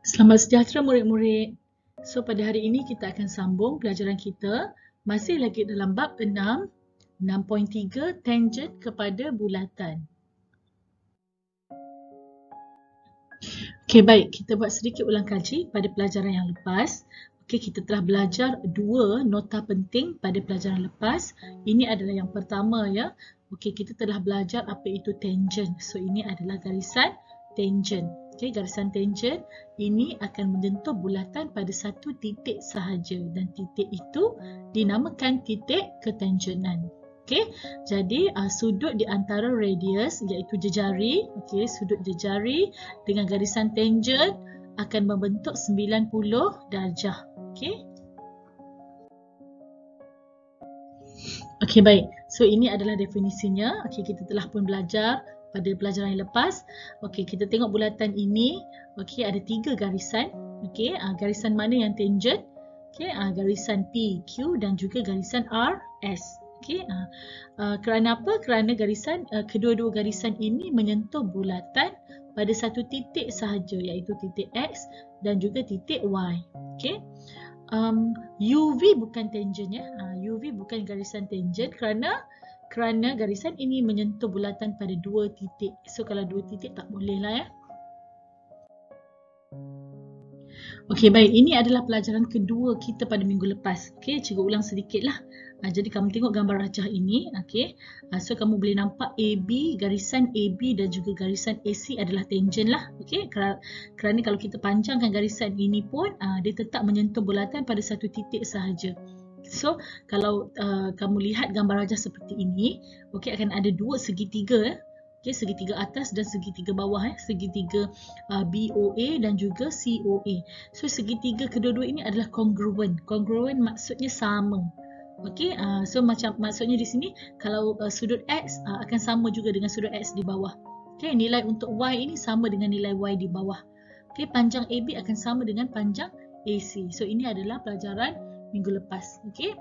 Selamat sejahtera murid-murid. So pada hari ini kita akan sambung pelajaran kita masih lagi dalam bab 6, 6.3 tangent kepada bulatan. Okey, baik, kita buat sedikit ulang kaji pada pelajaran yang lepas. Okey, kita telah belajar dua nota penting pada pelajaran lepas. Ini adalah yang pertama ya. Okey, kita telah belajar apa itu tangent. So ini adalah garisan tangent. Okay, garisan tangent ini akan menyentuh bulatan pada satu titik sahaja dan titik itu dinamakan titik ketangenan. Okay, jadi sudut di antara radius iaitu jejari, okay, sudut jejari dengan garisan tangent akan membentuk 90 darjah. Okay. Okey, baik. So ini adalah definisinya. Okey, kita telah pun belajar pada pelajaran yang lepas. Okey, kita tengok bulatan ini. Okey, ada tiga garisan. Okey, garisan mana yang tangent? Okey, garisan PQ dan juga garisan RS. Okey, kerana apa? Kerana garisan kedua-dua garisan ini menyentuh bulatan pada satu titik sahaja iaitu titik X dan juga titik Y. Okey. UV bukan tangent ya. UV bukan garisan tangent kerana garisan ini menyentuh bulatan pada dua titik. So kalau dua titik tak boleh lah ya. Okey, baik, ini adalah pelajaran kedua kita pada minggu lepas. Okey, cikgu ulang sedikit lah. Jadi kamu tengok gambar rajah ini. Okey, so kamu boleh nampak AB, garisan AB dan juga garisan AC adalah tangent lah. Okey, kerana kalau kita panjangkan garisan ini pun dia tetap menyentuh bulatan pada satu titik sahaja. So kalau kamu lihat gambar rajah seperti ini, okey, akan ada dua segitiga. Okay, segitiga atas dan segitiga bawah, segitiga BOA dan juga COA. So segitiga kedua-dua ini adalah congruent. Congruent maksudnya sama. Okey, so macam maksudnya di sini kalau sudut X akan sama juga dengan sudut X di bawah. Okey, nilai untuk Y ini sama dengan nilai Y di bawah. Okey, panjang AB akan sama dengan panjang AC. So ini adalah pelajaran minggu lepas. Okey.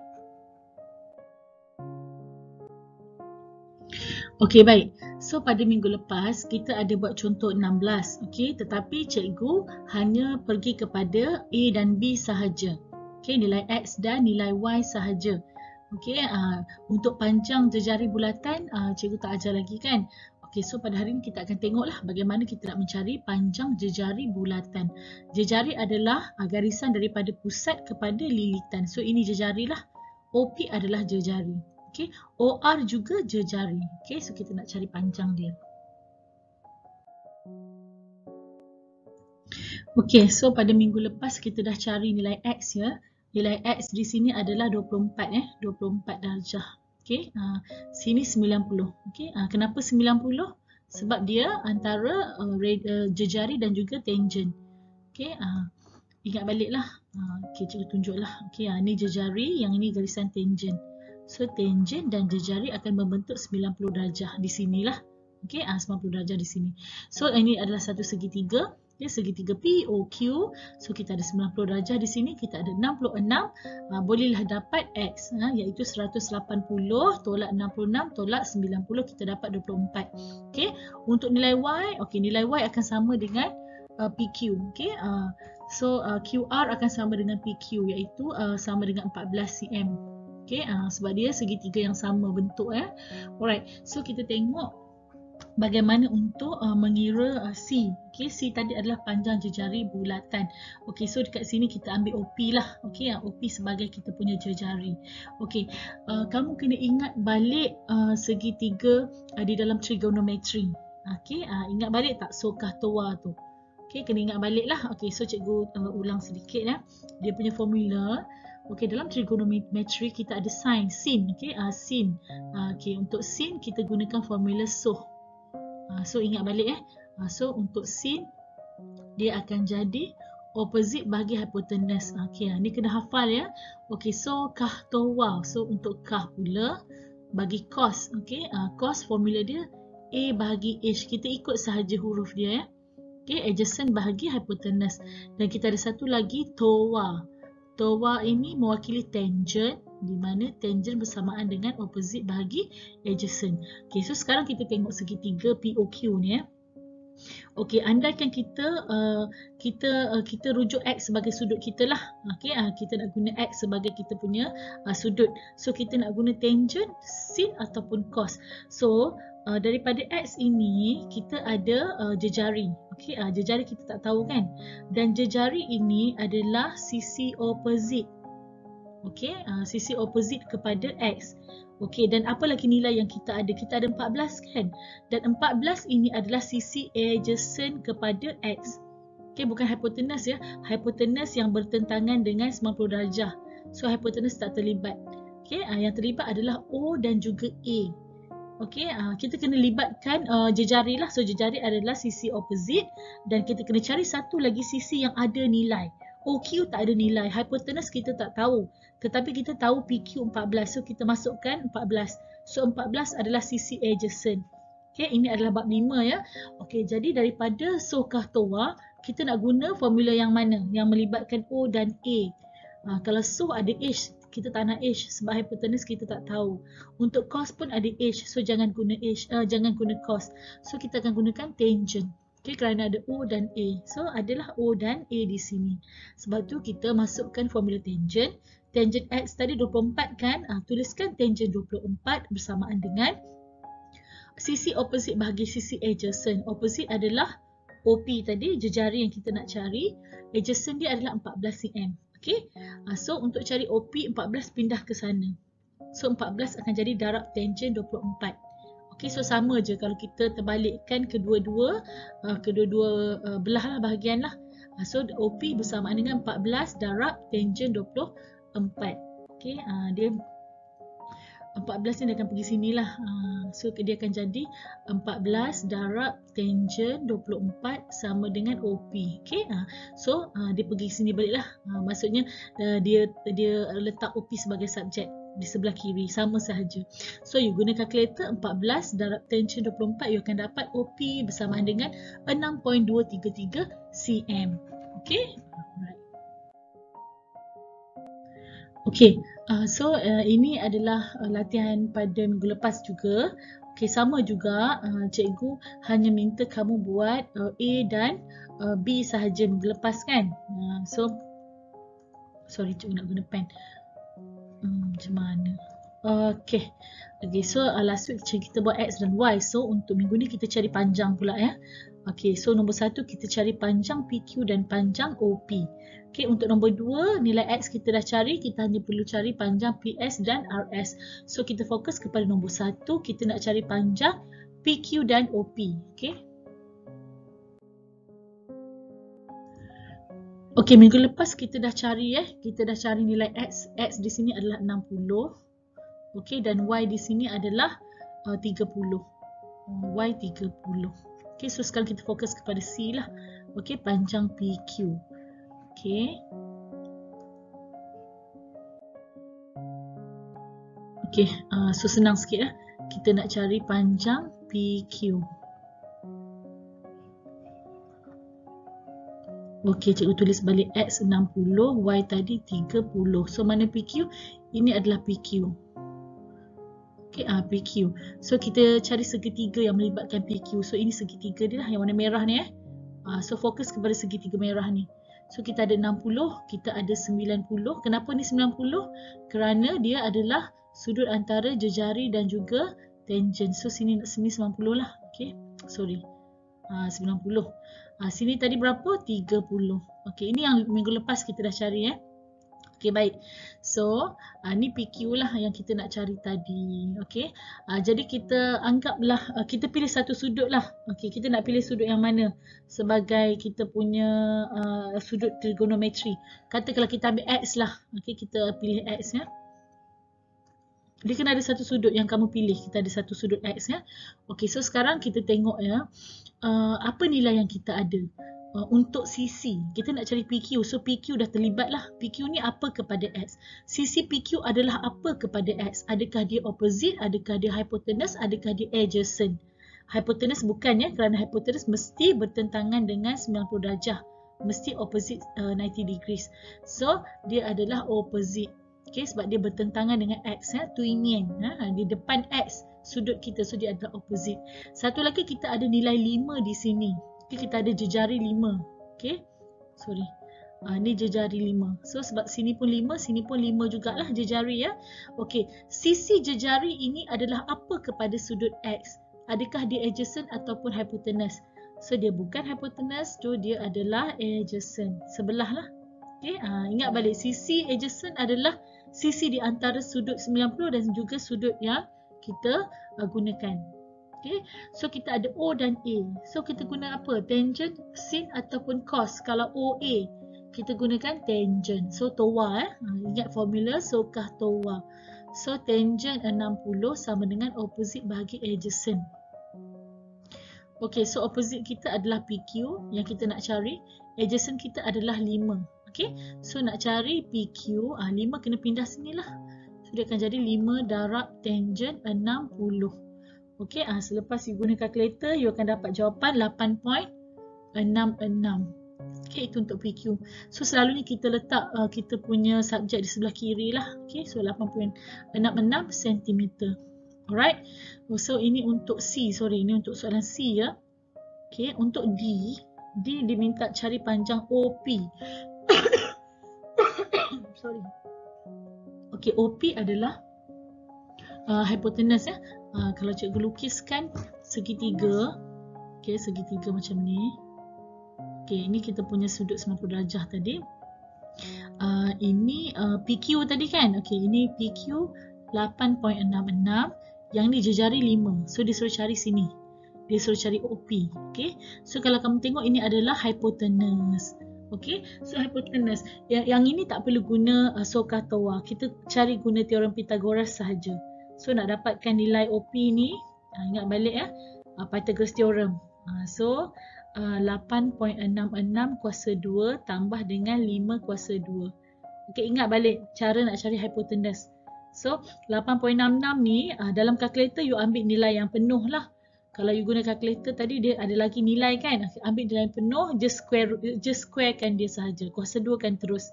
Okey, baik. So pada minggu lepas kita ada buat contoh 16. Okey, tetapi cikgu hanya pergi kepada A dan B sahaja. Okey, nilai X dan nilai Y sahaja. Okey, untuk panjang jejari bulatan cikgu tak ajar lagi kan. Okey, so pada hari ini kita akan tengoklah bagaimana kita nak mencari panjang jejari bulatan. Jejari adalah garisan daripada pusat kepada lilitan. So ini jejari lah. OP adalah jejari. Okay. OR juga jejari. Okay. So kita nak cari panjang dia. Okay. So pada minggu lepas kita dah cari nilai X ya. Nilai X di sini adalah 24 24 darjah. Okay. Sini 90. Okay. Kenapa 90? Sebab dia antara jejari dan juga tangent. Okay. Ingat baliklah. Okay, cikgu tunjuklah. Okay. Ni jejari, yang ini garisan tangent. So tangent dan jejari akan membentuk 90 darjah di sinilah. Okey, 90 darjah di sini. So ini adalah satu segitiga, ya, segitiga POQ. So kita ada 90 darjah di sini, kita ada 66. Bolehlah dapat X, iaitu 180 tolak 66 tolak 90, kita dapat 24. Okey, untuk nilai Y, okey, nilai Y akan sama dengan PQ. Okey, so QR akan sama dengan PQ, iaitu sama dengan 14 cm. Okay, sebab dia segitiga yang sama bentuk. Alright, so kita tengok bagaimana untuk mengira C. Okay, C tadi adalah panjang jejari bulatan. Okay, so dekat sini kita ambil OP lah. Okay, OP sebagai kita punya jejari. Okay, kamu kena ingat balik segitiga di dalam trigonometry. Okay, ingat balik tak sokah toa tu? Okay, kena ingat balik lah. Okay, so cikgu ulang sedikit ya. Dia punya formula. Okey, dalam trigonometry kita ada sin. Okey, sin. Okey, untuk sin kita gunakan formula SOH. So ingat balik So untuk sin dia akan jadi opposite bagi hypotenuse. Okey, ni kena hafal ya. Okey, so kah towa. So untuk kah pula bagi cos. Okey, cos formula dia A bahagi H. Kita ikut sahaja huruf dia ya. Okey, adjacent bahagi hypotenuse. Dan kita ada satu lagi towa. Towa ini mewakili tangent, di mana tangent bersamaan dengan opposite bahagi adjacent. Okay, so sekarang kita tengok segitiga POQ ni ya. Okey, andaikan kita rujuk X sebagai sudut kita lah. Okey, kita nak guna X sebagai kita punya sudut. So kita nak guna tangent, sin ataupun cos. So daripada X ini kita ada jejari. Okey, jejari kita tak tahu kan. Dan jejari ini adalah sisi opposite. Okey, sisi opposite kepada X. Okey, dan apa lagi nilai yang kita ada? Kita ada 14 kan? Dan 14 ini adalah sisi adjacent kepada X. Okey, bukan hypotenuse ya. Hypotenuse yang bertentangan dengan 90 darjah. So, hypotenuse tak terlibat. Okey, yang terlibat adalah O dan juga A. Okey, kita kena libatkan jejari lah. So, jejari adalah sisi opposite. Dan kita kena cari satu lagi sisi yang ada nilai. OQ tak ada nilai, hypotenuse kita tak tahu. Tetapi kita tahu PQ 14. So kita masukkan 14. So 14 adalah sisi adjacent. Okey, ini adalah bab 5 ya. Okey, jadi daripada SOH TOA, kita nak guna formula yang mana? Yang melibatkan O dan A. Kalau SOH ada H, kita tak nak H sebab hypotenuse kita tak tahu. Untuk cos pun ada H. So jangan guna H, jangan guna cos. So kita akan gunakan tangent. Okay, kerana ada O dan A. So, adalah O dan A di sini. Sebab tu kita masukkan formula tangent. Tangent X tadi 24 kan? Tuliskan tangent 24 bersamaan dengan sisi opposite bahagi sisi adjacent. Opposite adalah OP tadi, jejari yang kita nak cari. Adjacent dia adalah 14 cm. Okay? So, untuk cari OP, 14 pindah ke sana. So, 14 akan jadi darab tangent 24. Okay, so sama je kalau kita terbalikkan kedua-dua belah lah, bahagian lah. So OP bersamaan dengan 14 darab tangent 24. Okay, dia 14 ni dia akan pergi sini lah. So dia akan jadi 14 darab tangent 24 sama dengan OP. Okay, so dia pergi sini balik lah. Maksudnya dia letak OP sebagai subjek di sebelah kiri, sama sahaja. So you guna kalkulator, 14 darab tangent 24, you akan dapat OP bersamaan dengan 6.233 cm. Okay, alright. Okay, so ini adalah latihan pada minggu lepas juga. Okay, sama juga cikgu hanya minta kamu buat A dan B sahaja minggu lepas kan. So sorry, cikgu nak guna pen. Macam mana? Okay, so last week kita buat X dan Y. So untuk minggu ni kita cari panjang pula ya. Okay, so nombor 1 kita cari panjang PQ dan panjang OP. Okay, untuk nombor 2 nilai X kita dah cari, kita hanya perlu cari panjang PS dan RS. So kita fokus kepada nombor 1, kita nak cari panjang PQ dan OP. Okay. Okey, minggu lepas kita dah cari kita dah cari nilai X. X di sini adalah 60. Okey, dan Y di sini adalah 30. Y 30. Okey, so sekarang kita fokus kepada C lah. Okey, panjang PQ. Okey. Okey, so senang sikit kita nak cari panjang PQ. Okey, cikgu tulis balik X 60, Y tadi 30. So, mana PQ? Ini adalah PQ. Okey, PQ. So, kita cari segitiga yang melibatkan PQ. So, ini segitiga dia lah, yang warna merah ni So, fokus kepada segitiga merah ni. So, kita ada 60, kita ada 90. Kenapa ni 90? Kerana dia adalah sudut antara jejari dan juga tangent. So, sini 90 lah. Okey, sorry. 90. Sini tadi berapa? 30. Okey, ini yang minggu lepas kita dah cari Okey, baik. So, ni PQ lah yang kita nak cari tadi. Okey. Jadi kita anggaplah kita pilih satu sudut lah. Okey, kita nak pilih sudut yang mana sebagai kita punya sudut trigonometri. Katakanlah kita ambil X lah. Okey, kita pilih X Dia kena ada satu sudut yang kamu pilih. Kita ada satu sudut X Okey, so sekarang kita tengok apa nilai yang kita ada. Untuk sisi, kita nak cari PQ. So PQ dah terlibat lah. PQ ni apa kepada X? Sisi PQ adalah apa kepada X? Adakah dia opposite? Adakah dia hypotenuse? Adakah dia adjacent? Hypotenuse bukan kerana hypotenuse mesti bertentangan dengan 90 darjah. Mesti opposite 90 degrees. So dia adalah opposite. Okay, sebab dia bertentangan dengan X, twinian. Di depan X sudut kita. So dia adalah opposite. Satu lagi kita ada nilai 5 di sini. Okay, kita ada jejari 5. Okay, sorry. Ni jejari 5. So sebab sini pun 5, sini pun 5 jugalah jejari ya. Okey, sisi jejari ini adalah apa kepada sudut X? Adakah dia adjacent ataupun hypotenuse? So dia bukan hypotenuse, so dia adalah adjacent. Sebelah lah. Okey, ingat balik sisi adjacent adalah sisi di antara sudut 90 dan juga sudut yang kita gunakan. Okay. So kita ada O dan A. So kita guna apa? Tangent, sin ataupun cos. Kalau OA, kita gunakan tangent. So TOA ingat formula. So kah TOA. So tangent 60 sama dengan opposite bahagi adjacent. Okay, so opposite kita adalah PQ yang kita nak cari. Adjacent kita adalah 5. Okay, so nak cari PQ, 5 kena pindah sini lah. So dia akan jadi 5 darab tangent 60. Okey, selepas you guna kalkulator, you akan dapat jawapan 8.66. Okey, itu untuk PQ. So selalunya kita letak kita punya subjek di sebelah kiri lah. Okey, so 8.66 cm. Alright. So ini untuk C, sorry, ini untuk soalan C ya. Okey, untuk D diminta cari panjang OP. Sorry. Okey, OP adalah hypotenuse ya. Kalau cikgu lukiskan segitiga, okay, segitiga macam ni. Okay, ini kita punya sudut 90 darjah tadi. Ini PQ tadi kan. Okay, ini PQ 8.66. Yang ni jejari 5. So dia suruh cari sini. Dia suruh cari OP. Okay, so kalau kamu tengok ini adalah hypotenuse. Okay, so hypotenuse. Yang ini tak perlu guna SOHCAHTOA TOA. Kita cari guna teorem Pythagoras sahaja. So nak dapatkan nilai OP ni, ingat balik ya, Pythagoras theorem. So 8.66 kuasa 2 tambah dengan 5 kuasa 2. Okey, ingat balik cara nak cari hypotenuse. So 8.66 ni dalam kalkulator you ambil nilai yang penuh lah. Kalau you guna kalkulator tadi dia ada lagi nilai kan. Ambil nilai penuh, just squarekan dia sahaja. Kuasa 2 kan terus.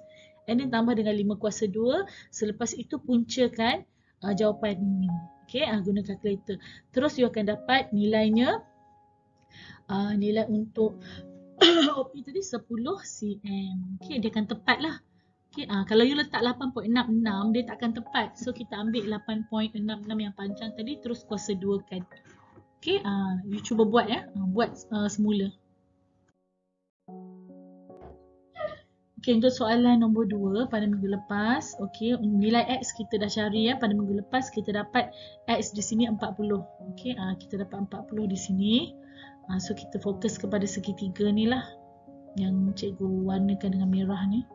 And then tambah dengan 5 kuasa 2. Selepas itu puncakan jawapan ini. Okey, guna kalkulator. Terus you akan dapat nilainya. Nilai untuk OP tadi 10 cm. Okey, dia akan tepat lah. Okey, kalau you letak 8.66 dia tak akan tepat. So kita ambil 8.66 yang panjang tadi terus kuasa 2 kan. Okey, you cuba buat ya. Buat semula. Okay, untuk soalan nombor 2 pada minggu lepas, okay, nilai X kita dah cari ya. Pada minggu lepas kita dapat X di sini 40. Okay, kita dapat 40 di sini. So kita fokus kepada segitiga ni lah yang cikgu warnakan dengan merah ni.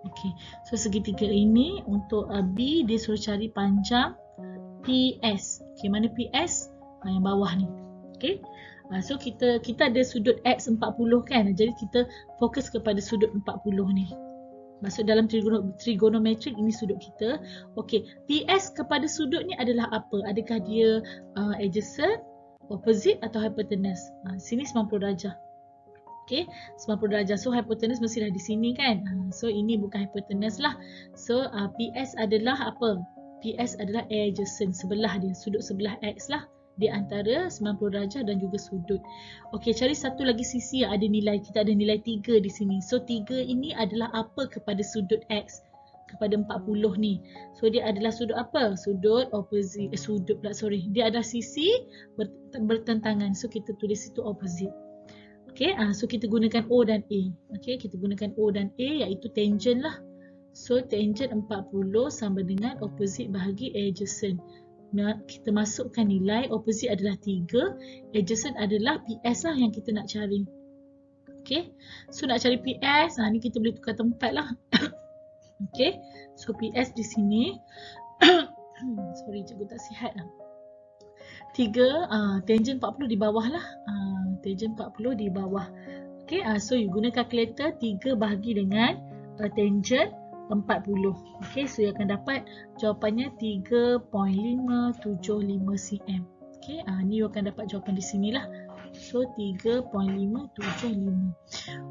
Okay, so segitiga ini untuk B dia suruh cari panjang PS. Okay, mana PS? Yang bawah ni. Okay. So kita ada sudut X 40 kan. Jadi kita fokus kepada sudut 40 ni. Maksud dalam trigonometrik ini sudut kita. Okey, PS kepada sudut ni adalah apa? Adakah dia adjacent, opposite atau hypotenuse? Sini 90 darjah. Okey, 90 darjah. So hypotenuse mestilah di sini kan. So ini bukan hypotenuse lah. So PS adalah apa? PS adalah adjacent, sebelah dia, sudut sebelah X lah. Di antara 90 darjah dan juga sudut. Okey, cari satu lagi sisi yang ada nilai. Kita ada nilai 3 di sini. So 3 ini adalah apa kepada sudut X? Kepada 40 ni. So dia adalah sudut apa? Sudut opposite. Dia adalah sisi bertentangan. So kita tulis itu opposite. Okey, so kita gunakan O dan A. Okey, kita gunakan O dan A iaitu tangent lah. So tangent 40 sama dengan opposite bahagi adjacent. Kita masukkan nilai, opposite adalah 3, adjacent adalah PS lah yang kita nak cari. Okay, so nak cari PS, ni kita boleh tukar tempat lah. Okay, so PS di sini. Sorry, cikgu tak sihat lah. 3, tangent 40 di bawah lah. Tangent 40 di bawah. Okay, so you guna kalkulator 3 bahagi dengan tangent 40. Okay, so you akan dapat jawapannya 3.575 cm. Okay, ni you akan dapat jawapan di sini lah. So 3.575.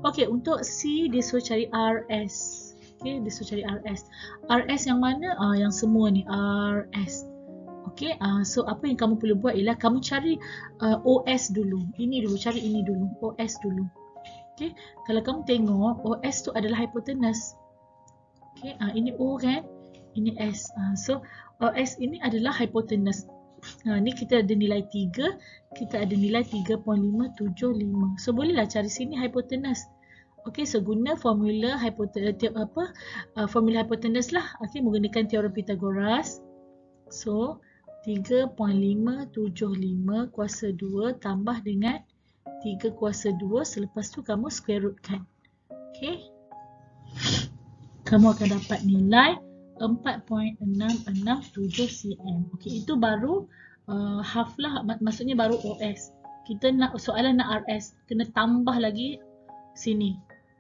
Okay, untuk C dia suruh cari RS. Okay, dia suruh cari RS. RS yang mana? Yang semua ni RS. Okay, so apa yang kamu perlu buat ialah kamu cari OS dulu. Ini dulu, cari ini dulu, OS dulu. Okay, kalau kamu tengok OS tu adalah hypotenuse. Okay, ini O kan, ini S. So OS ini adalah hypotenuse. Ni kita ada nilai 3, kita ada nilai 3.575. So bolehlah cari sini hypotenuse. Okay, so guna formula formula hypotenuse lah. Okay, menggunakan teorem Pythagoras. So 3.575 kuasa 2 tambah dengan 3 kuasa 2. Selepas tu kamu square rootkan. Okay, kamu akan dapat nilai 4.667 cm. Okay, itu baru half lah, maksudnya baru OS. Kita nak soalan nak RS, kena tambah lagi sini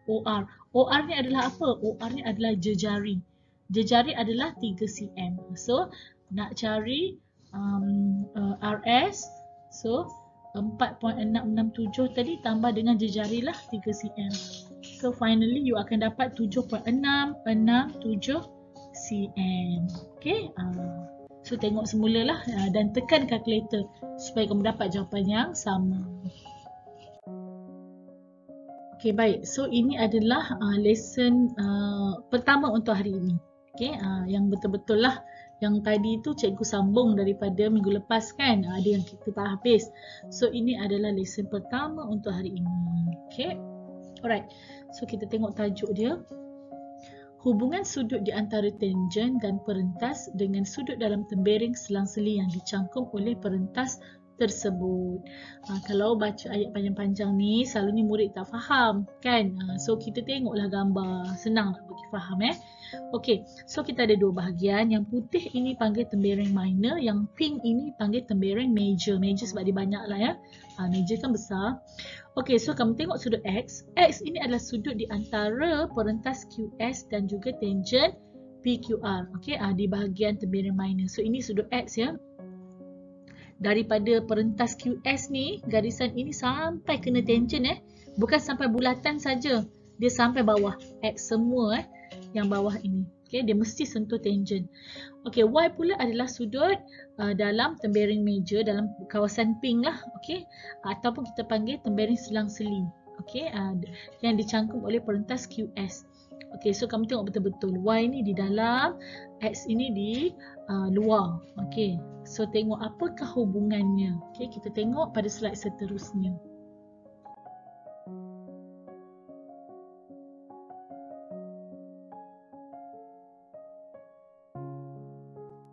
OR. OR ni adalah apa? OR ni adalah jejari. Jejari adalah 3 cm. So nak cari RS, so 4.667 tadi tambah dengan jejari lah 3 cm. So finally you akan dapat 7.667 cm. Okay, so tengok semula lah dan tekan kalkulator supaya kamu dapat jawapan yang sama. Okay, baik. So ini adalah lesson pertama untuk hari ini. Okay, yang betul-betul lah. Yang tadi tu cikgu sambung daripada minggu lepas kan. Ada yang kita tak habis. So ini adalah lesson pertama untuk hari ini. Okay, alright. So kita tengok tajuk dia. Hubungan sudut di antara tangent dan perentas dengan sudut dalam tembering selang-seli yang dicangkum oleh perentas tersebut. Kalau baca ayat panjang-panjang ni, selalunya murid tak faham kan. So kita tengoklah gambar, senang nak bagi faham Okey, so kita ada dua bahagian. Yang putih ini panggil tembering minor, yang pink ini panggil tembering major. Major sebab dia banyak lah major kan besar. Okey, so kamu tengok sudut X. X ini adalah sudut di antara perentas QS dan juga tangent PQR. Okey, di bahagian tembering minor. So ini sudut X Daripada perentas QS ni, garisan ini sampai kena tangent bukan sampai bulatan saja. Dia sampai bawah. X semua yang bawah ini. Okay, dia mesti sentuh tangent. Okay, Y pula adalah sudut dalam tembering major, dalam kawasan pink lah. Okay, ataupun kita panggil tembering selang-seli. Okay, yang dicangkum oleh perentas QS. Okay, so kamu tengok betul-betul. Y ni di dalam, X ini di luar. Okay, so tengok apakah hubungannya. Okay, kita tengok pada slide seterusnya.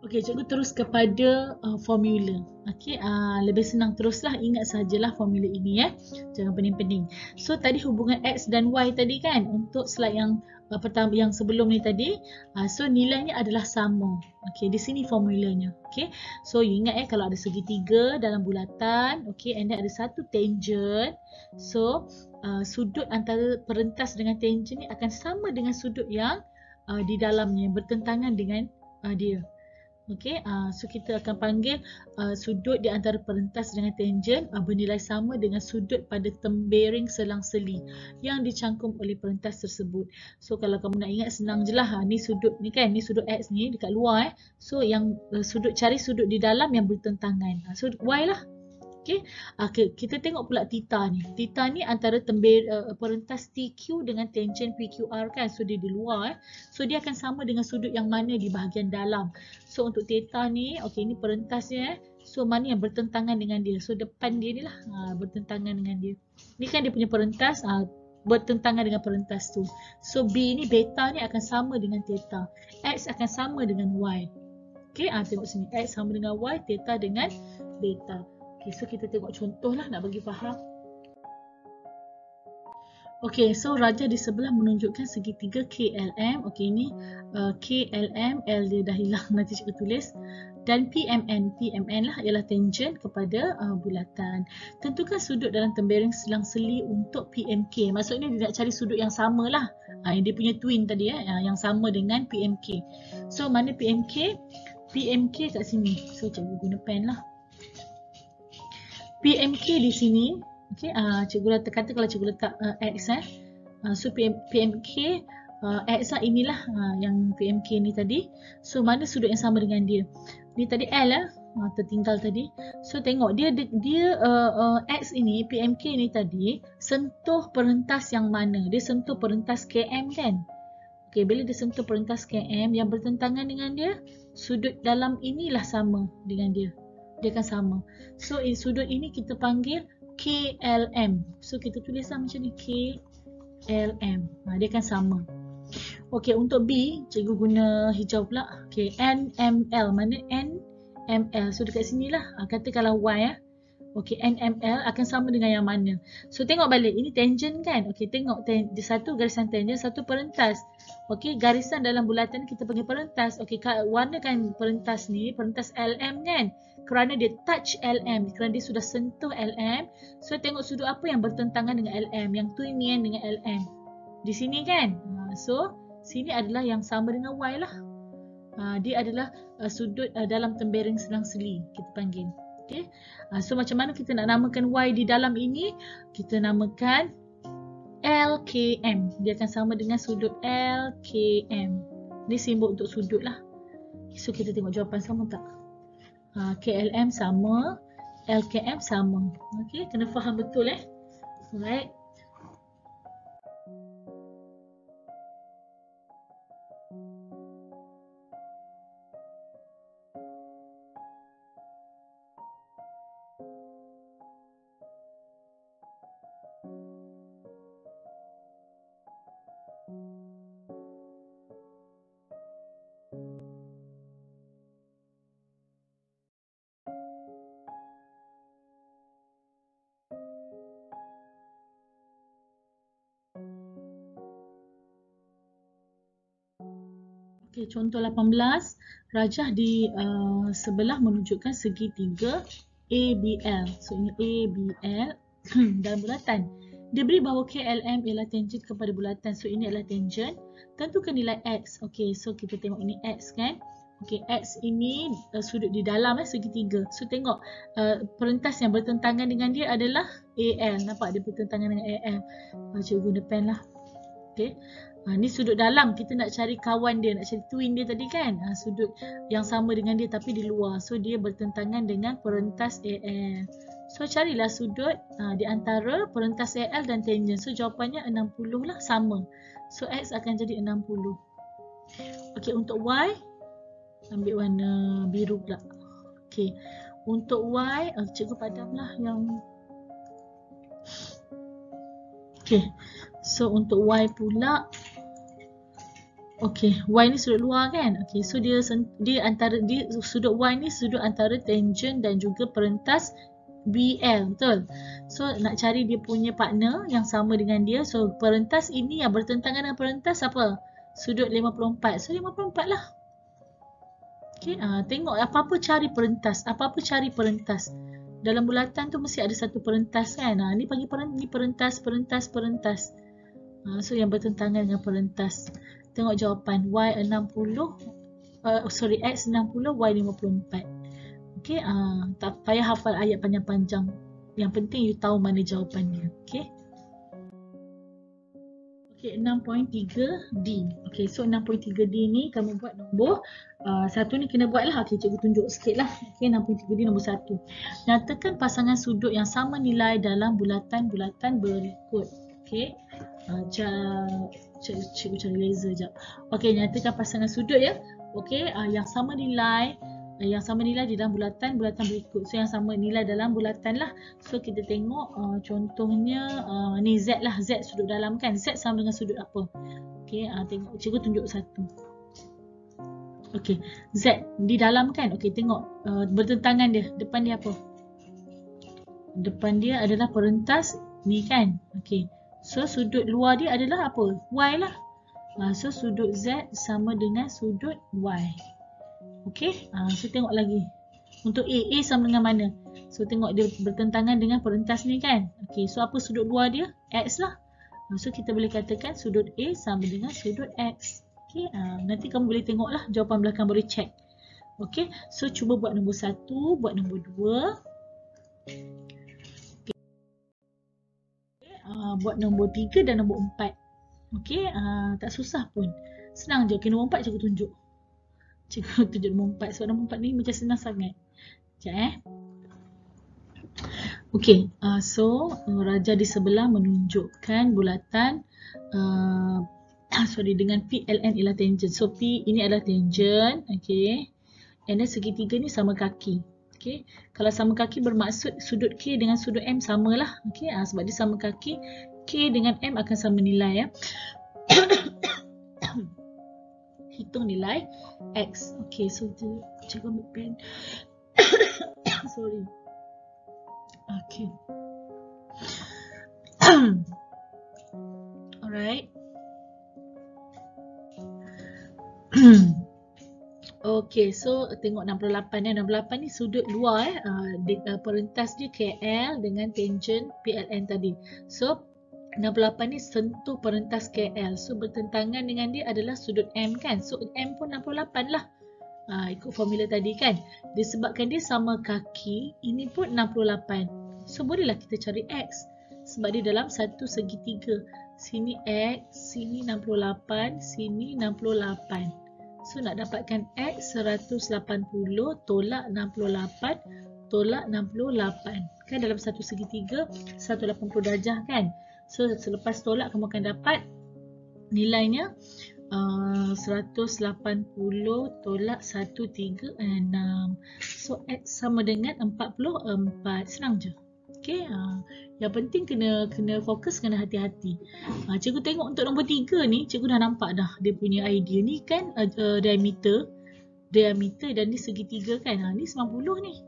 Okey, cikgu terus kepada formula. Okey, lebih senang teruslah, ingat sajalah formula ini Jangan pening-pening. So tadi hubungan X dan Y tadi kan, untuk slide yang pertama yang sebelum ni tadi, so nilainya adalah sama. Okey, di sini formulanya. Okey. So you ingat kalau ada segitiga dalam bulatan, okey, and then ada satu tangent. So sudut antara perentas dengan tangent ni akan sama dengan sudut yang di dalamnya, bertentangan dengan dia. Okey, so kita akan panggil sudut di antara perentas dengan tangent bernilai sama dengan sudut pada tembering selang-seli yang dicangkum oleh perentas tersebut. So kalau kamu nak ingat, senang je lah. Ni sudut ni kan, ni sudut X ni dekat luar So yang cari sudut di dalam yang bertentangan. So Y lah. Okay. Kita tengok pula theta ni. Theta ni antara perentas TQ dengan tangent PQR kan. So dia di luar. So dia akan sama dengan sudut yang mana di bahagian dalam. So untuk theta ni, okay, ni perentasnya So mana yang bertentangan dengan dia. So depan dia ni lah bertentangan dengan dia. Ni kan dia punya perentas bertentangan dengan perentas tu. So B ni, beta ni akan sama dengan theta. X akan sama dengan Y. Okay, tengok sini. X sama dengan Y, theta dengan beta. Okay, so kita tengok contoh lah nak bagi faham. Okay, so raja di sebelah menunjukkan segitiga KLM. Okay, ni KLM, L dia dah hilang, nanti cikgu tulis. Dan PMN, PMN lah ialah tangent kepada bulatan. Tentukan sudut dalam tembering selang-seli untuk PMK. Maksudnya dia nak cari sudut yang sama lah. Dia punya twin tadi yang sama dengan PMK. So mana PMK? PMK kat sini. So cikgu guna pen lah. PMK di sini, okay, cikgu kata kalau cikgu letak X so PMK X inilah yang PMK ni tadi. So mana sudut yang sama dengan dia? Ni tadi L tertinggal tadi. So tengok dia X ini, PMK ni tadi sentuh perentas yang mana? Dia sentuh perentas KM kan? Okey, bila dia sentuh perentas KM yang bertentangan dengan dia, sudut dalam inilah sama dengan dia. Dia akan sama. So sudut ini kita panggil KLM. So kita tulislah macam ni, KLM. Dia akan sama. Okey, untuk B, cikgu guna hijau pula. Okey, NML. Mana NML? So dekat sinilah. Katakanlah Y. Okey, NML akan sama dengan yang mana? So tengok balik. Ini tangent kan? Okey, tengok. Satu garisan tangent, satu perentas. Okey, garisan dalam bulatan kita panggil perentas. Okey, warnakan perentas ni, perentas LM kan? Kerana dia touch LM. Kerana dia sudah sentuh LM. So tengok sudut apa yang bertentangan dengan LM. Yang tu ini dengan LM. Di sini kan? So sini adalah yang sama dengan Y lah. Dia adalah sudut dalam tembereng selang-seli kita panggil. Okay. So macam mana kita nak namakan Y di dalam ini? Kita namakan LKM. Dia akan sama dengan sudut LKM. Ini simbol untuk sudut lah. So kita tengok jawapan sama tak? KLM sama, LKM sama. Okay, kena faham betul Alright. Okey, contoh 18, rajah di sebelah menunjukkan segitiga ABL. So ini ABL dalam bulatan. Dia beri bahawa KLM ialah tangent kepada bulatan. So ini adalah tangent. Tentukan nilai X. Okey, so kita tengok ini X kan. Okey, X ini sudut di dalam segitiga. So tengok perentas yang bertentangan dengan dia adalah AL. Nampak dia bertentangan dengan AL. Cikgu guna pen lah. Okey. Ni sudut dalam, kita nak cari kawan dia, nak cari twin dia tadi kan. Sudut yang sama dengan dia tapi di luar. So dia bertentangan dengan perentas AL. So carilah sudut di antara perentas AL dan tangent. So jawapannya 60 lah, sama. So X akan jadi 60. Okey, untuk Y ambil warna biru pula. Okey. Untuk Y, cikgu padamlah yang okey. So untuk Y pula, okey, Y ni sudut luar kan? Okey, so dia sudut Y ni sudut antara tangent dan juga perentas BL, betul? So nak cari dia punya partner yang sama dengan dia. So perentas ini yang bertentangan dengan perentas apa? Sudut 54. So 54 lah. Okey, tengok apa-apa cari perentas. Apa-apa cari perentas. Dalam bulatan tu mesti ada satu perentas kan? Ni panggil perentas. So yang bertentangan dengan perentas. Tengok jawapan X 60, Y 54. Okey, tak payah hafal ayat panjang-panjang. Yang penting you tahu mana jawapannya. Okey. Okey, 6.3D. Okey, so 6.3D ni kamu buat nombor satu ni kena buat lah. Okey, cikgu tunjuk sikit lah. Okey, 6.3D nombor 1. Nyatakan pasangan sudut yang sama nilai dalam bulatan-bulatan berikut. Okey. Cikgu cari laser sekejap. Okey, nyatakan pasangan sudut ya. Okey, yang sama nilai di dalam bulatan-bulatan berikut. So yang sama nilai dalam bulatan lah. So kita tengok contohnya ni Z lah. Z sudut dalam kan. Z sama dengan sudut apa? Okey, tengok cikgu tunjuk satu. Okey, Z di dalam kan. Okey, tengok bertentangan dia. Depan dia apa? Depan dia adalah perentas ni kan. Okey. So sudut luar dia adalah apa? Y lah. So sudut Z sama dengan sudut Y. Okey. So tengok lagi. Untuk A sama dengan mana? So tengok dia bertentangan dengan perentas ni kan. Okey. So apa sudut luar dia? X lah. So kita boleh katakan sudut A sama dengan sudut X. Okey. Nanti kamu boleh tengoklah jawapan belakang, boleh check. Okey. So cuba buat nombor 1, buat nombor 2. Buat nombor 3 dan nombor 4. Okey, tak susah pun. Senang je. Okey, nombor 4 cikgu tunjuk. Cikgu tunjuk nombor 4. Sebab nombor 4 ni macam senang sangat. Sekejap Okey, so rajah di sebelah menunjukkan bulatan dengan PLN ialah tangent. So P ini adalah tangent, okey. And then segitiga ni sama kaki. Okey. Kalau sama kaki bermaksud sudut K dengan sudut M samalah. Okey, sebab dia sama kaki, K dengan M akan sama nilai ya. Hitung nilai X. Okey, so cikgu ambil pen. Sorry. Okay. Alright. Okay, so tengok 68 ya. 68 ni sudut luar perentas dia KL dengan tangent PLN tadi. So 68 ni sentuh perentas KL. So bertentangan dengan dia adalah sudut M kan. So M pun 68 lah. Ikut formula tadi kan. Disebabkan dia sama kaki, ini pun 68. So bolehlah kita cari X. Sebab dia dalam satu segitiga. Sini X, sini 68, sini 68. So nak dapatkan X 180 tolak 68 tolak 68. Kan dalam satu segitiga 180 darjah kan. So selepas tolak kamu akan dapat nilainya 180 tolak 136. So X sama dengan 44. Senang je. Okay. Yang penting kena fokus, kena hati-hati. Cikgu tengok untuk nombor 3 ni, cikgu dah nampak dah dia punya idea ni kan, diameter dan ni segitiga kan. Ni 90 ni.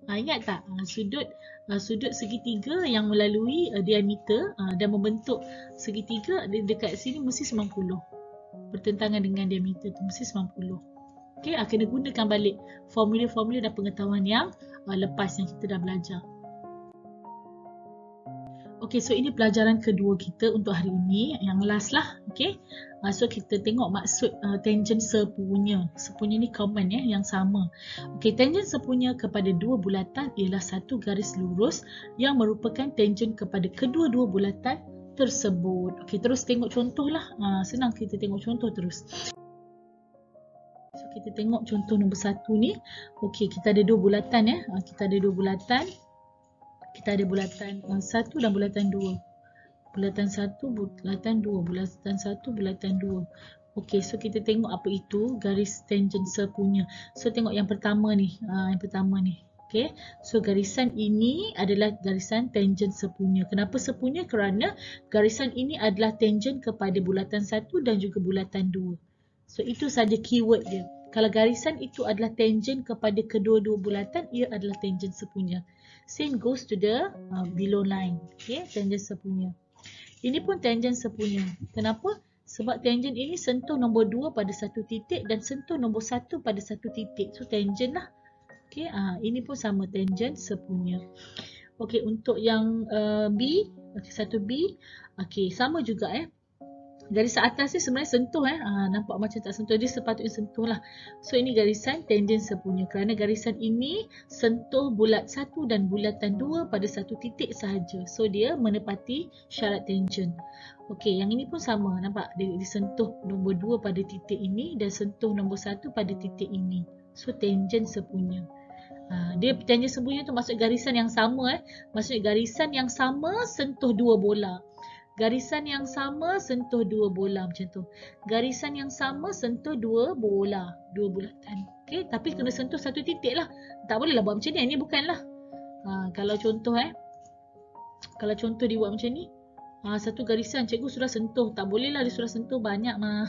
Ingat tak? Sudut segitiga yang melalui diameter dan membentuk segitiga dekat sini mesti 90. Bertentangan dengan diameter tu mesti 90. Okey, kena gunakan balik formula-formula dan pengetahuan yang lepas yang kita dah belajar. Okey, so ini pelajaran kedua kita untuk hari ini, yang last lah. Okey. So kita tengok maksud tangent sepunya. Sepunya ni common ya, yang sama. Okey, tangent sepunya kepada dua bulatan ialah satu garis lurus yang merupakan tangent kepada kedua-dua bulatan tersebut. Okey, terus tengok contoh lah. Senang kita tengok contoh terus. So kita tengok contoh nombor 1 ni. Okey, kita ada dua bulatan ya. Kita ada dua bulatan. Kita ada bulatan 1 dan bulatan 2. Bulatan 1, bulatan 2. Bulatan 1, bulatan 2. Okey, so kita tengok apa itu garis tangent sepunya. So tengok yang pertama ni. Okey, so garisan ini adalah garisan tangent sepunya. Kenapa sepunya? Kerana garisan ini adalah tangent kepada bulatan 1 dan juga bulatan 2. So itu saja keyword dia. Kalau garisan itu adalah tangent kepada kedua-dua bulatan, ia adalah tangent sepunya. Same goes to the below line. Okay, tangent sepunya. Ini pun tangent sepunya. Kenapa? Sebab tangent ini sentuh nombor 2 pada satu titik dan sentuh nombor 1 pada satu titik. So tangent lah. Okay, ini pun sama tangent sepunya. Okay, untuk yang B, okay, satu B, okay, sama juga Garisan atas ni sebenarnya sentuh nampak macam tak sentuh, dia sepatutnya sentuh lah. So ini garisan tangent sepunya kerana garisan ini sentuh bulat 1 dan bulatan 2 pada satu titik sahaja. So dia menepati syarat tangent. Okey, yang ini pun sama, nampak dia disentuh nombor 2 pada titik ini dan sentuh nombor 1 pada titik ini. So tangent sepunya. Dia tangent sepunya tu maksud garisan yang sama Maksudnya garisan yang sama sentuh dua bola. Garisan yang sama sentuh dua bola macam tu. Garisan yang sama sentuh dua bola, dua bulatan. Okey, tapi kena sentuh satu titik lah. Tak boleh lah buat macam ni. Ini bukanlah. Kalau contoh kalau contoh dibuat macam ni, satu garisan cikgu sudah sentuh. Tak boleh lah dia sudah sentuh banyak mah.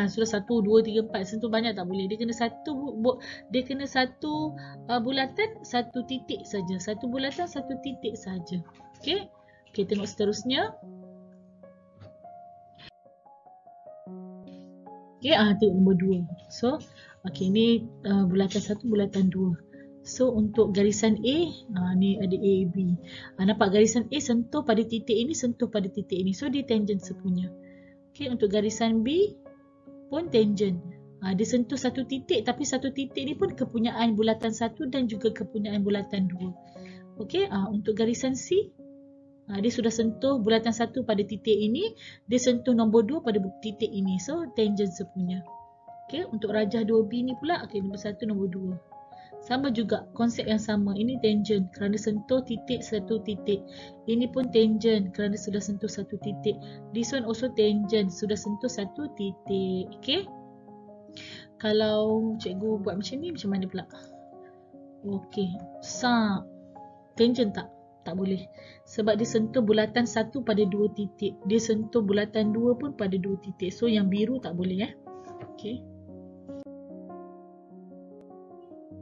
Sudah 1 2 3 4 sentuh banyak tak boleh. Dia kena satu bulatan satu titik saja. Satu bulatan satu titik saja. Okey. Okey, tengok seterusnya. Okey, tengok nombor 2. So, okey, ni bulatan 1, bulatan 2. So, untuk garisan A, ni ada A, B. Nampak garisan A sentuh pada titik ini, sentuh pada titik ini. So, dia tangent sepunya. Okey, untuk garisan B pun tangent. Dia sentuh satu titik, tapi satu titik ni pun kepunyaan bulatan 1 dan juga kepunyaan bulatan 2. Okey, untuk garisan C, dia sudah sentuh bulatan 1 pada titik ini, dia sentuh nombor 2 pada titik ini. So, tangent sepunya. Okey, untuk rajah 2B ni pula, okey, nombor 1, nombor 2. Sama juga konsep yang sama. Ini tangent kerana sentuh titik satu titik. Ini pun tangent kerana sudah sentuh satu titik. This one also tangent, sudah sentuh satu titik. Okay. Kalau cikgu buat macam ni, macam mana pula? Okay. Tangent tak? Tak boleh. Sebab dia sentuh bulatan satu pada dua titik. Dia sentuh bulatan dua pun pada dua titik. So yang biru tak boleh. Okay.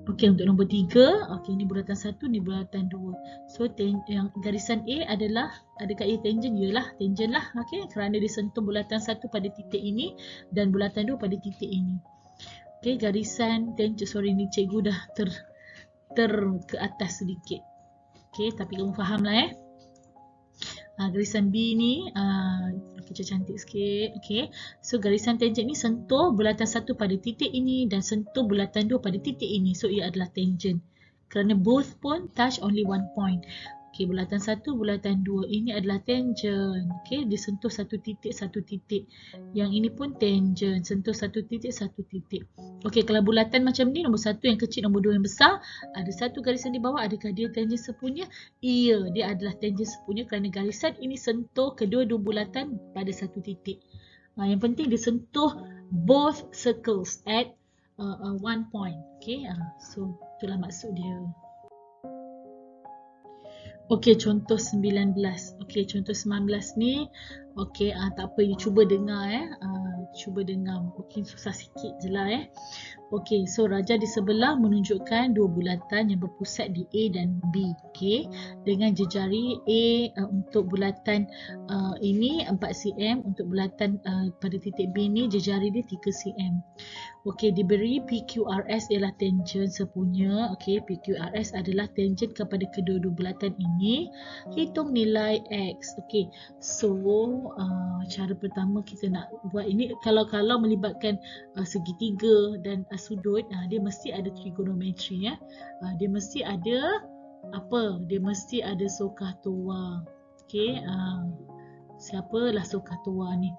Okey, untuk nombor 3, okey, ni bulatan 1, ni bulatan 2. So yang garisan A adalah, adakah A tangent? Yalah, tangent lah. Okey, kerana dia sentuh bulatan 1 pada titik ini dan bulatan 2 pada titik ini. Okey, garisan tangent, sorry ni cikgu dah ter ke atas sedikit. Okey, tapi kamu faham lah garisan B ni kita cantik sikit. Okey. So garisan tangent ni sentuh bulatan 1 pada titik ini dan sentuh bulatan 2 pada titik ini. So ia adalah tangent. Kerana both pun touch only one point. Okey, bulatan 1, bulatan 2 ini adalah tangent. Okey, dia sentuh satu titik. Yang ini pun tangent, sentuh satu titik. Okey, kalau bulatan macam ni, nombor 1 yang kecil, nombor 2 yang besar, ada satu garisan di bawah, adakah dia tangent sepunya? Iya, dia adalah tangent sepunya kerana garisan ini sentuh kedua-dua bulatan pada satu titik. Yang penting dia sentuh both circles at one point. Okey, so itulah maksud dia. Okey, contoh 19. Okey, contoh 19 ni, okey, tak apa, you cuba dengar cuba dengar. Mungkin susah sikit je lah Okey, so raja di sebelah menunjukkan dua bulatan yang berpusat di A dan B. Okey, dengan jejari A untuk bulatan ini 4 cm, untuk bulatan pada titik B ni jejari dia 3 cm. Okey, diberi PQRS ialah tangent sepunya. Okey, PQRS adalah tangent kepada kedua-dua bulatan ini. Hitung nilai X. Okey, so cara pertama kita nak buat ini, kalau melibatkan segitiga dan sudut, dia mesti ada trigonometri dia mesti ada apa? Dia mesti ada SOHCAHTOA. Okey, siapalah SOHCAHTOA ni?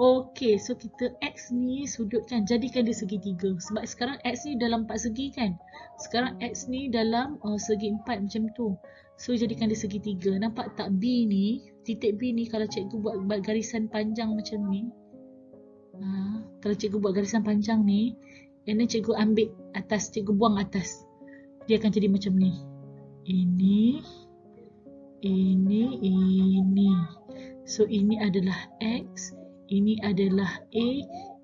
Okey, so kita X ni sudut kan, jadikan dia segitiga. Sebab sekarang X ni dalam 4 segi kan. Sekarang X ni dalam segi 4 macam tu. So jadikan dia segitiga. Nampak tak B ni, titik B ni kalau cikgu buat garisan panjang macam ni. Kalau cikgu buat garisan panjang ni, and then cikgu ambil atas, cikgu buang atas. Dia akan jadi macam ni. Ini. So ini adalah X, ini adalah A,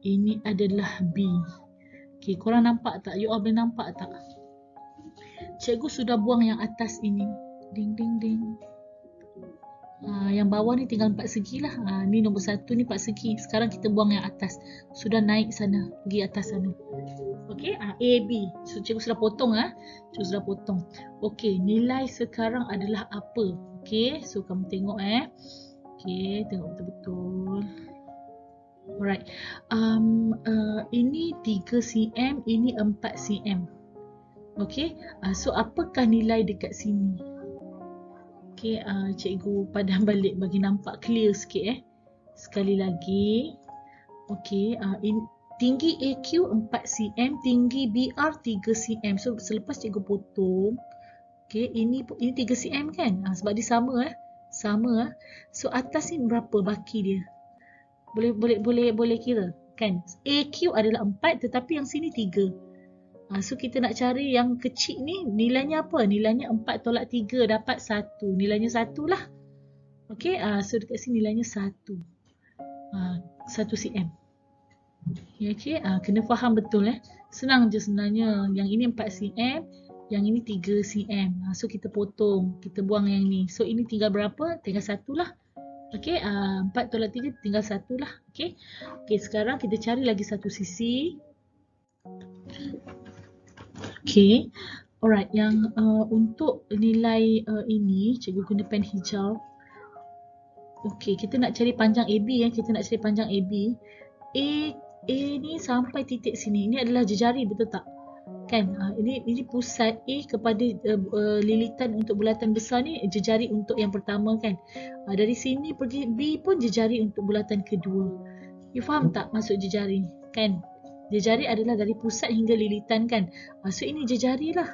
ini adalah B. Okay, korang nampak tak? You all boleh nampak tak? Cikgu sudah buang yang atas ini. Ding ding ding. Yang bawah ni tinggal 4 segi lah. Ni nombor 1 ni 4 segi. Sekarang kita buang yang atas. Sudah naik sana, pergi atas sana. Okey, A, B. So cikgu sudah potong Cikgu sudah potong. Okey, nilai sekarang adalah apa? Okey, so kamu tengok Okey, tengok betul-betul. Alright. Ini 3 cm, ini 4 cm. Okey, so apakah nilai dekat sini? Okey, cikgu padam balik bagi nampak clear sikit Sekali lagi. Okey, tinggi AQ 4 cm, tinggi BR 3 cm. So selepas cikgu potong, okey, ini 3 cm kan? Sebab dia sama sama. So atas ni berapa baki dia? Boleh kira kan? AQ adalah 4 tetapi yang sini 3. So kita nak cari yang kecil ni nilainya apa? Nilainya 4 tolak 3 dapat 1. Nilainya 1 lah. Okey, so dekat sini nilainya 1. 1 cm. Okey, kena faham betul Senang je sebenarnya. Yang ini 4 cm, yang ini 3 cm. So kita potong, kita buang yang ni. So ini tinggal berapa? Tinggal 1 lah. Okey, 4 tolak 3 tinggal 1 lah. Okey. Okey, sekarang kita cari lagi satu sisi. Okey. Alright, yang untuk nilai ini cikgu guna pen hijau. Okey, kita nak cari panjang AB kita nak cari panjang AB. A ni sampai titik sini. Ini adalah jejari, betul tak? Kan? Ini pusat A kepada lilitan untuk bulatan besar ni, jejari untuk yang pertama kan. Dari sini pergi B pun jejari untuk bulatan kedua. You faham tak maksud jejari? Kan? Jejari adalah dari pusat hingga lilitan kan. So ini jejari lah.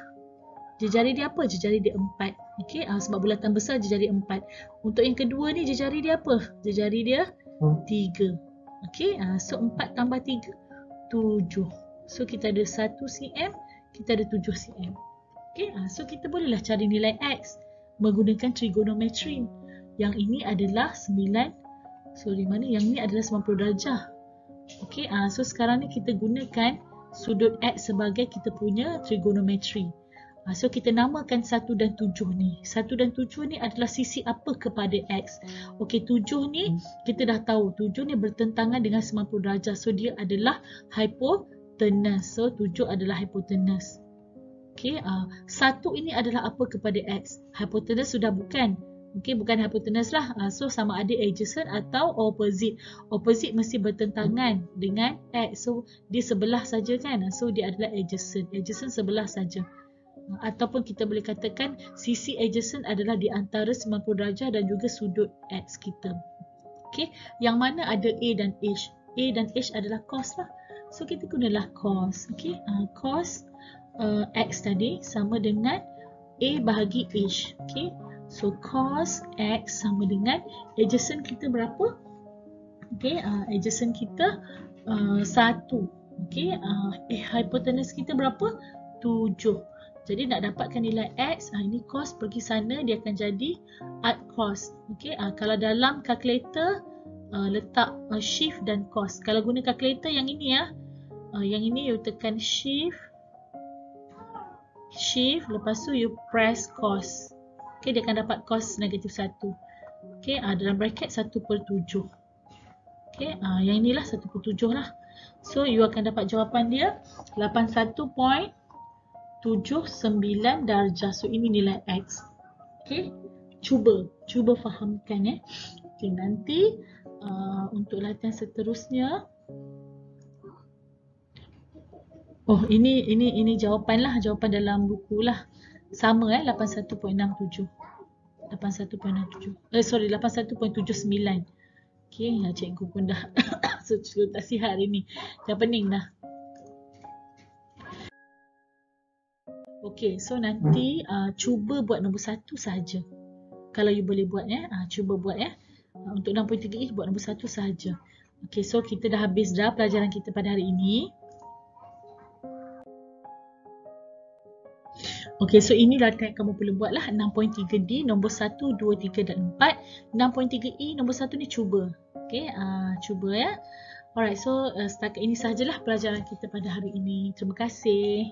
Jejari dia apa? Jejari dia 4. Okey, sebab bulatan besar jejari 4. Untuk yang kedua ni jejari dia apa? Jejari dia 3. Okey, so 4 tambah 3 7. So kita ada 1 cm, kita ada 7 cm. Okey, so kita bolehlah cari nilai X menggunakan trigonometri. Yang ini adalah 90 darjah. Okey, so sekarang ni kita gunakan sudut X sebagai kita punya trigonometri. So kita namakan 1 dan 7 ni. 1 dan 7 ni adalah sisi apa kepada X. Okey, 7 ni kita dah tahu 7 ni bertentangan dengan 90 darjah. So dia adalah hypotenuse. So 7 adalah hypotenuse. Okey, 1 ini adalah apa kepada X. Hypotenuse sudah bukan. Okey, bukan hypotenuse lah. So sama ada adjacent atau opposite. Opposite mesti bertentangan dengan X. So dia sebelah saja kan. So dia adalah adjacent. Adjacent sebelah saja. Ataupun kita boleh katakan sisi adjacent adalah di antara 90 darjah dan juga sudut X kita. Okey, yang mana ada A dan H. A dan H adalah cos lah. So kita gunalah cos. Okey, cos X tadi sama dengan A bahagi H. Okey, so cos X sama dengan adjacent kita berapa? Okey, adjacent kita 1. Okey, hypotenuse kita berapa? 7. Jadi nak dapatkan nilai X, ini cos pergi sana dia akan jadi arc cos. Okey, kalau dalam kalkulator letak shift dan cos. Kalau guna kalkulator yang ini yang ini you tekan shift lepas tu you press cos. Okey, dia akan dapat cos negatif 1. Okey, dalam bracket 1/7. Okey, yang inilah 1/7 lah. So you akan dapat jawapan dia 81.79 darjah. So ini nilai X. Okey, cuba fahamkan Okey, nanti untuk latihan seterusnya, ini jawapan lah, jawapan dalam buku lah. Sama 81.67. 81.79. Okey, cikgu pun dah tak sihat hari ni. Dah pening dah. Okey, so nanti cuba buat nombor 1 sahaja. Kalau you boleh buat cuba buat untuk 63E buat nombor 1 sahaja. Okey, so kita dah habis dah pelajaran kita pada hari ini. Okey, so ini latihan yang kamu perlu buat lah. 6.3D nombor 1, 2, 3 dan 4. 6.3E nombor 1 ni cuba. Okey, cuba Alright, so setakat ini sahajalah pelajaran kita pada hari ini. Terima kasih.